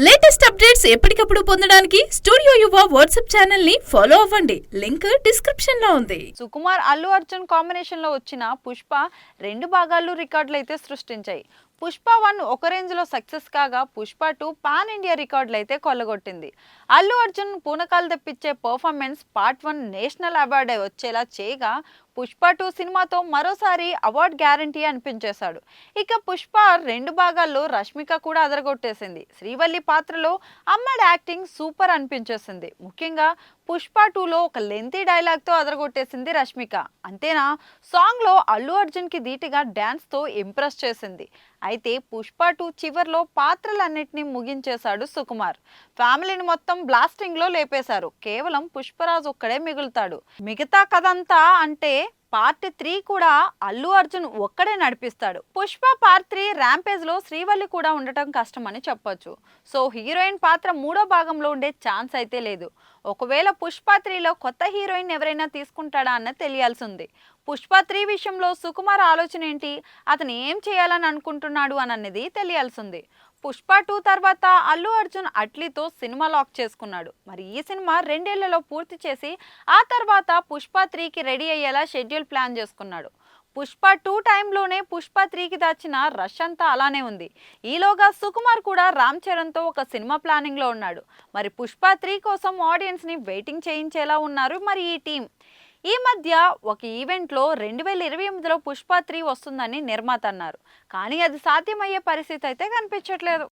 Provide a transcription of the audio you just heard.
Latest updates ఎప్పటికప్పుడు పొందడానికి studio యువ వాట్సాప్ ఛానల్ ని ఫాలో అవ్వండి. లింక్ డిస్క్రిప్షన్ లో ఉంది. సుకుమార్ అల్లు అర్జున్ కాంబినేషన్ లో వచ్చిన పుష్ప రెండు భాగాల్లో రికార్డులు అయితే సృష్టించాయి. పుష్ప 1 ఒక రేంజ్ లో సక్సెస్ కాగా పుష్ప 2 పాన్ ఇండియా రికార్డులు అయితే కొల్లగొట్టింది. అల్లు అర్జున్ పూనకాలు తెప్పించే పర్ఫార్మెన్స్ పార్ట్ 1 నేషనల్ అవార్డు వచ్చేలా చేయగా పుష్ప 2 సినిమాతో మరోసారి అవార్డు గ్యారంటీ అనిపించేశాడు. ఇక పుష్ప 2 భాగాల్లో రష్మిక కూడా అదరగొట్టేసింది. శ్రీవల్లి పాత్రలో అమ్మడి యాక్టింగ్ సూపర్ అనిపించేసింది. ముఖ్యంగా పుష్ప 2లో ఒక లెంతీ డైలాగ్తో అదరగొట్టేసింది రష్మిక. అంతేనా, సాంగ్లో అల్లు అర్జున్కి ధీటుగా డ్యాన్స్తో ఇంప్రెస్ చేసింది. అయితే పుష్ప 2 చివర్లో పాత్రలన్నింటినీ ముగించేశాడు సుకుమార్. ఫ్యామిలీని మొత్తం బ్లాస్టింగ్లో లేపేశారు. కేవలం పుష్పరాజ్ ఒక్కడే మిగులుతాడు. మిగతా కథంతా అంటే పార్ట్ 3 కూడా అల్లు అర్జున్ ఒక్కడే నడిపిస్తాడు. పుష్ప పార్ట్ 3 ర్యాంపేజ్ లో శ్రీవల్లి కూడా ఉండటం కష్టమని చెప్పొచ్చు. సో హీరోయిన్ పాత్ర 3వ భాగంలో ఉండే ఛాన్స్ అయితే లేదు. ఒకవేళ పుష్ప 3లో కొత్త హీరోయిన్ ఎవరైనా తీసుకుంటాడా అన్న తెలియాల్సి ఉంది. పుష్ప 3 విషయంలో సుకుమార్ ఆలోచన ఏంటి, అతను ఏం చేయాలని అనుకుంటున్నాడు అన్నది తెలియాల్సి ఉంది. పుష్ప 2 తర్వాత అల్లు అర్జున్ అట్లీతో సినిమా లాక్ చేసుకున్నాడు. మరి ఈ సినిమా 2 ఏళ్లలో పూర్తి చేసి ఆ తర్వాత పుష్ప 3కి రెడీ అయ్యేలా షెడ్యూల్ ప్లాన్ చేసుకున్నాడు. పుష్ప 2 టైంలోనే పుష్ప 3కి దాచిన రష్ అంతా అలానే ఉంది. ఈలోగా సుకుమార్ కూడా రామ్ చరణ్తో ఒక సినిమా ప్లానింగ్లో ఉన్నాడు. మరి పుష్ప 3 కోసం ఆడియన్స్ని వెయిటింగ్ చేయించేలా ఉన్నారు మరి ఈ టీం. ఈ మధ్య ఒక ఈవెంట్లో 2028లో పుష్ప 3 వస్తుందని నిర్మాత అన్నారు. కానీ అది సాధ్యమయ్యే పరిస్థితి అయితే కనిపించట్లేదు.